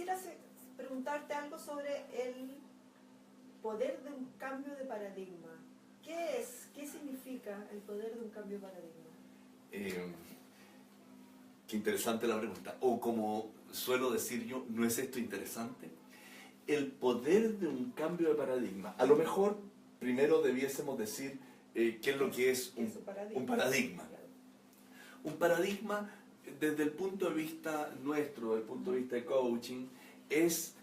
quisiera preguntarte algo sobre el poder de un cambio de paradigma. ¿Qué es? ¿Qué significa el poder de un cambio de paradigma? Qué interesante la pregunta. O como suelo decir yo, ¿no es esto interesante? El poder de un cambio de paradigma. A lo mejor primero debiésemos decir qué es lo que es un paradigma. Un paradigma, desde el punto de vista nuestro, desde el punto de vista de coaching, es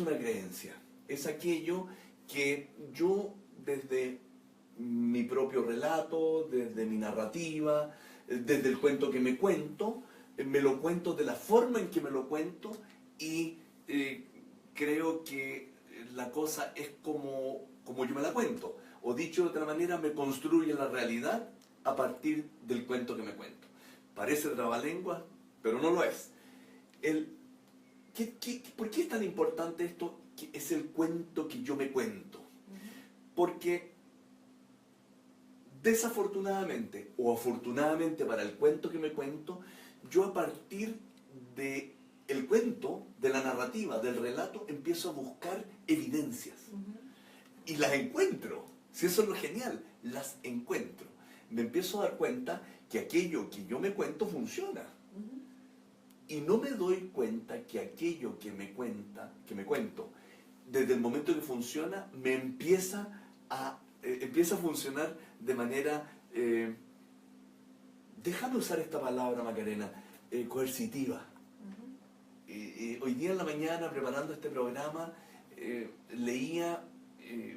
una creencia. Es aquello que yo, desde mi propio relato, desde mi narrativa, desde el cuento que me cuento, me lo cuento de la forma en que me lo cuento y creo que la cosa es como yo me la cuento. O dicho de otra manera, me construye la realidad a partir del cuento que me cuento. Parece trabalengua, pero no lo es. ¿Por qué es tan importante esto? Que es el cuento que yo me cuento. Porque desafortunadamente o afortunadamente para el cuento que me cuento, yo a partir del cuento, de la narrativa, del relato, empiezo a buscar evidencias. Y las encuentro. Si eso es lo genial, las encuentro. Me empiezo a dar cuenta que aquello que yo me cuento funciona. Y no me doy cuenta que aquello que me cuento, desde el momento que funciona, me empieza a funcionar de manera, déjame usar esta palabra, Macarena, coercitiva. Hoy día en la mañana, preparando este programa, leía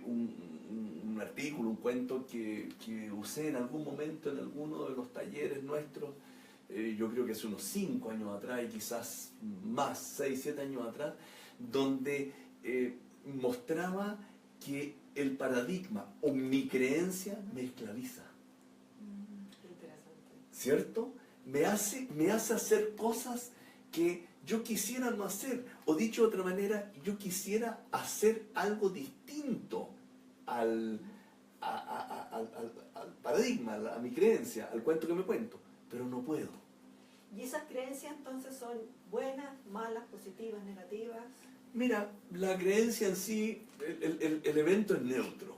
un artículo, un cuento que usé en algún momento en alguno de los talleres nuestros, yo creo que hace unos 5 años atrás y quizás más, 6, 7 años atrás, donde mostraba que el paradigma o mi creencia me esclaviza. ¿Cierto? Me hace hacer cosas que yo quisiera no hacer. O dicho de otra manera, yo quisiera hacer algo distinto al paradigma, a mi creencia, al cuento que me cuento, pero no puedo. ¿Y esas creencias entonces son buenas, malas, positivas, negativas? Mira, la creencia en sí, el evento es neutro.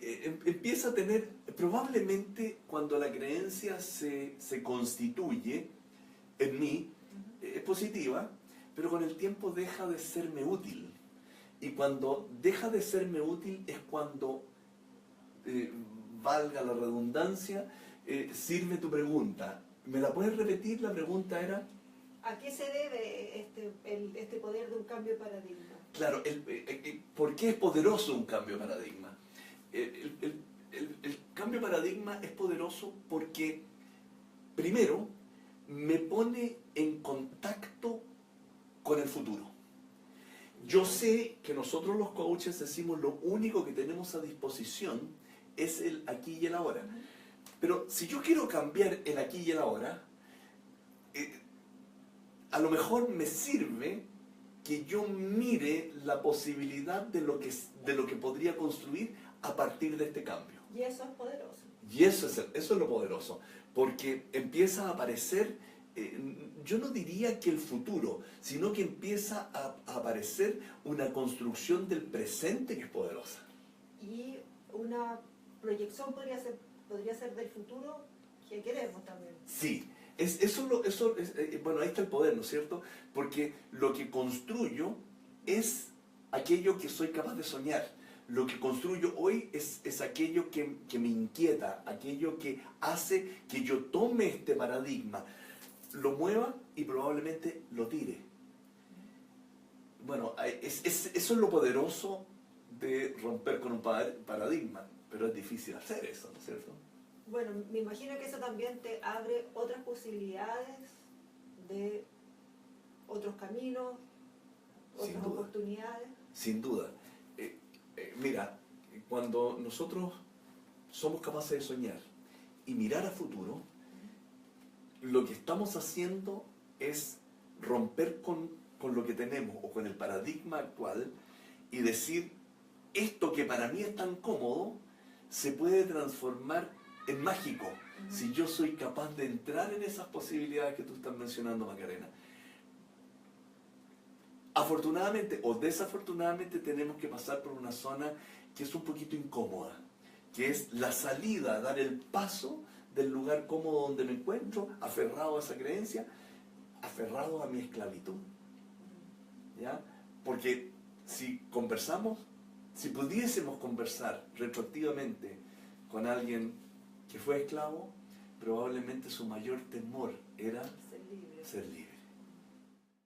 Empieza a tener, probablemente cuando la creencia se constituye en mí, es positiva, pero con el tiempo deja de serme útil. Y cuando deja de serme útil es cuando, valga la redundancia, sirve tu pregunta. ¿Me la puedes repetir? La pregunta era... ¿A qué se debe este poder de un cambio de paradigma? Claro, ¿por qué es poderoso un cambio de paradigma? El cambio de paradigma es poderoso porque, primero, me pone en contacto con el futuro. Yo sé que nosotros los coaches decimos lo único que tenemos a disposición es el aquí y el ahora. Pero si yo quiero cambiar el aquí y el ahora, a lo mejor me sirve que yo mire la posibilidad de lo que podría construir a partir de este cambio. Y eso es poderoso. Y eso es lo poderoso, porque empieza a aparecer, yo no diría que el futuro, sino que empieza a aparecer una construcción del presente que es poderosa. Y una proyección podría ser del futuro que queremos también. Sí. Bueno, ahí está el poder, ¿no es cierto? Porque lo que construyo es aquello que soy capaz de soñar. Lo que construyo hoy es aquello que me inquieta, aquello que hace que yo tome este paradigma, lo mueva y probablemente lo tire. Bueno, eso es lo poderoso de romper con un paradigma, pero es difícil hacer eso, ¿no es cierto? Bueno, me imagino que eso también te abre otras posibilidades de otros caminos, otras oportunidades. Sin duda. Mira, cuando nosotros somos capaces de soñar y mirar a futuro, lo que estamos haciendo es romper con lo que tenemos o con el paradigma actual y decir, esto que para mí es tan cómodo se puede transformar en mágico si yo soy capaz de entrar en esas posibilidades que tú estás mencionando, Macarena. afortunadamente o desafortunadamente tenemos que pasar por una zona que es un poquito incómoda, que es la salida, dar el paso del lugar cómodo donde me encuentro, aferrado a esa creencia, aferrado a mi esclavitud. ¿Ya? Porque si conversamos, si pudiésemos conversar retroactivamente con alguien que fue esclavo, probablemente su mayor temor era Ser libre. ser libre.